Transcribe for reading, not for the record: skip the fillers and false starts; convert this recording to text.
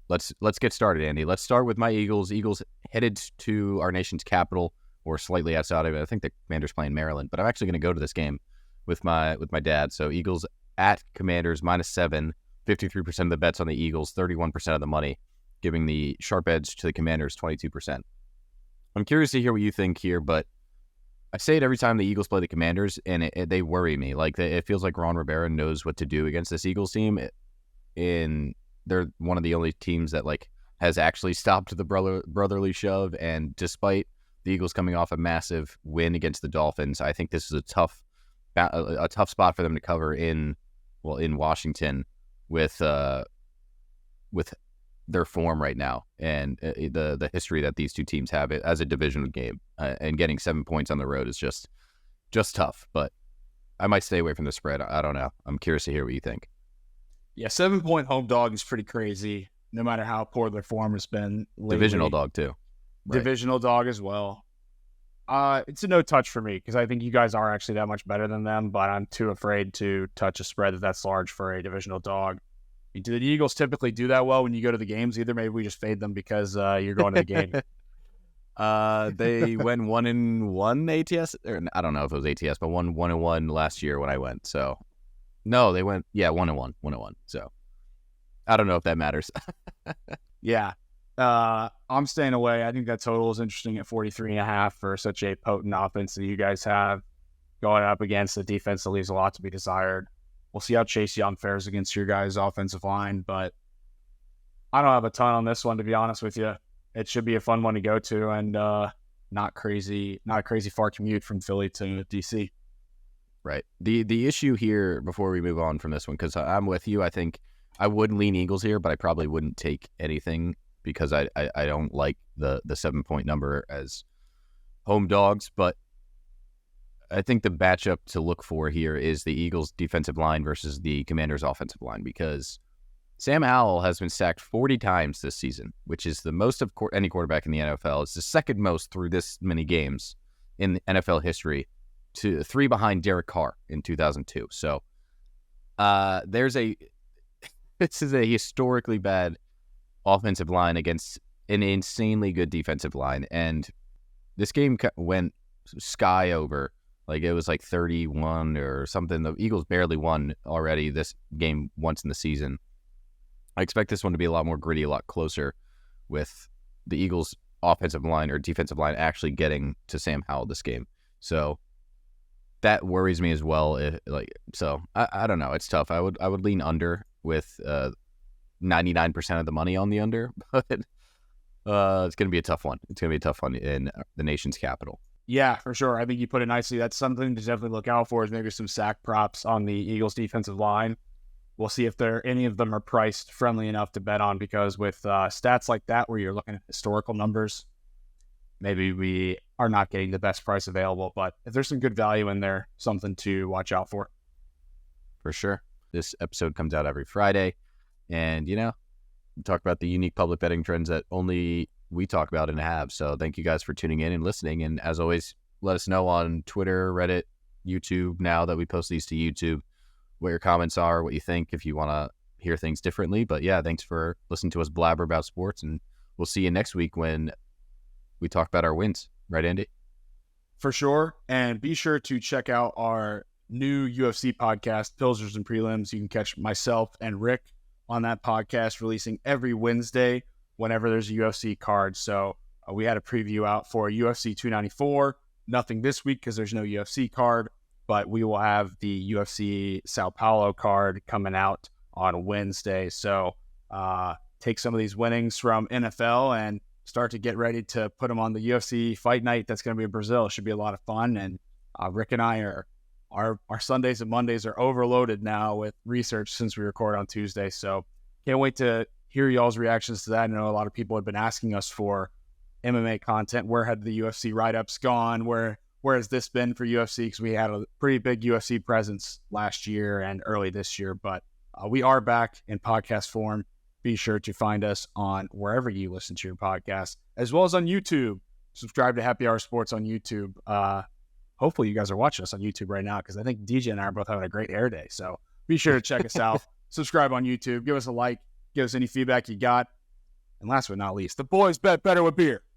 let's get started, Andy. Let's start with my Eagles. Eagles headed to our nation's capital, or slightly outside of it. I think the Commanders play in Maryland, but I'm actually going to go to this game with my dad. So Eagles at Commanders -7, 53% of the bets on the Eagles, 31% of the money, giving the sharp edge to the Commanders 22%. I'm curious to hear what you think here, but I say it every time the Eagles play the Commanders, and they worry me. Like, it feels like Ron Rivera knows what to do against this Eagles team. They're one of the only teams that has actually stopped the brotherly shove. And despite the Eagles coming off a massive win against the Dolphins, I think this is a tough spot for them to cover in Washington with their form right now and the history that these two teams have as a divisional game, and getting 7 points on the road is just tough. But I might stay away from the spread. I don't know. I'm curious to hear what you think. Yeah, 7-point home dog is pretty crazy, no matter how poor their form has been lately. Divisional dog too. Right. Divisional dog as well. It's a no touch for me because I think you guys are actually that much better than them, but I'm too afraid to touch a spread that's large for a divisional dog. Do the Eagles typically do that well when you go to the games? Either maybe we just fade them because you're going to the game. They went 1-1 ATS, or I don't know if it was ATS, but 1-1 last year when I went. So no, they went 1-1. So I don't know if that matters. Yeah, I'm staying away. I think that total is interesting at 43.5 for such a potent offense that you guys have going up against a defense that leaves a lot to be desired. We'll see how Chase Young fares against your guys' offensive line, but I don't have a ton on this one, to be honest with you. It should be a fun one to go to, and not a crazy far commute from Philly to DC. Right. The issue here, before we move on from this one, because I'm with you, I think I would lean Eagles here, but I probably wouldn't take anything because I don't like the 7-point number as home dogs. But I think the matchup to look for here is the Eagles' defensive line versus the Commanders' offensive line, because Sam Howell has been sacked 40 times this season, which is the most of any quarterback in the NFL. It's the second most through this many games in NFL history, to 3 behind Derek Carr in 2002. So this is a historically bad offensive line against an insanely good defensive line, and this game went sky over. Like, it was 31 or something. The Eagles barely won already this game once in the season. I expect this one to be a lot more gritty, a lot closer, with the Eagles' offensive line or defensive line actually getting to Sam Howell this game. So that worries me as well. I don't know. It's tough. I would lean under with 99% of the money on the under, but it's going to be a tough one. It's going to be a tough one in the nation's capital. Yeah, for sure. I think you put it nicely. That's something to definitely look out for, is maybe some sack props on the Eagles defensive line. We'll see if any of them are priced friendly enough to bet on, because with stats like that where you're looking at historical numbers, maybe we are not getting the best price available. But if there's some good value in there, something to watch out for. For sure. This episode comes out every Friday. And, we talk about the unique public betting trends that only we talk about and have. So thank you guys for tuning in and listening. And as always, let us know on Twitter, Reddit, YouTube, now that we post these to YouTube, what your comments are, what you think, if you want to hear things differently. But yeah, thanks for listening to us blabber about sports, and we'll see you next week when we talk about our wins. Right, Andy? For sure. And be sure to check out our new UFC podcast, Pilsners and Prelims. You can catch myself and Rick on that podcast, releasing every Wednesday whenever there's a UFC card. So we had a preview out for UFC 294. Nothing this week because there's no UFC card, but we will have the UFC Sao Paulo card coming out on Wednesday. So take some of these winnings from NFL and start to get ready to put them on the UFC fight night that's going to be in Brazil. It should be a lot of fun. And Rick and I our Sundays and Mondays are overloaded now with research since we record on Tuesday. So can't wait to hear y'all's reactions to that. I know a lot of people have been asking us for MMA content. Where had the UFC write-ups gone? Where has this been for UFC? Because we had a pretty big UFC presence last year and early this year. But we are back in podcast form. Be sure to find us on wherever you listen to your podcast, as well as on YouTube. Subscribe to Happy Hour Sports on YouTube. Hopefully you guys are watching us on YouTube right now, because I think DJ and I are both having a great hair day. So be sure to check us out. Subscribe on YouTube. Give us a like. Give us any feedback you got. And last but not least, the boys bet better with beer.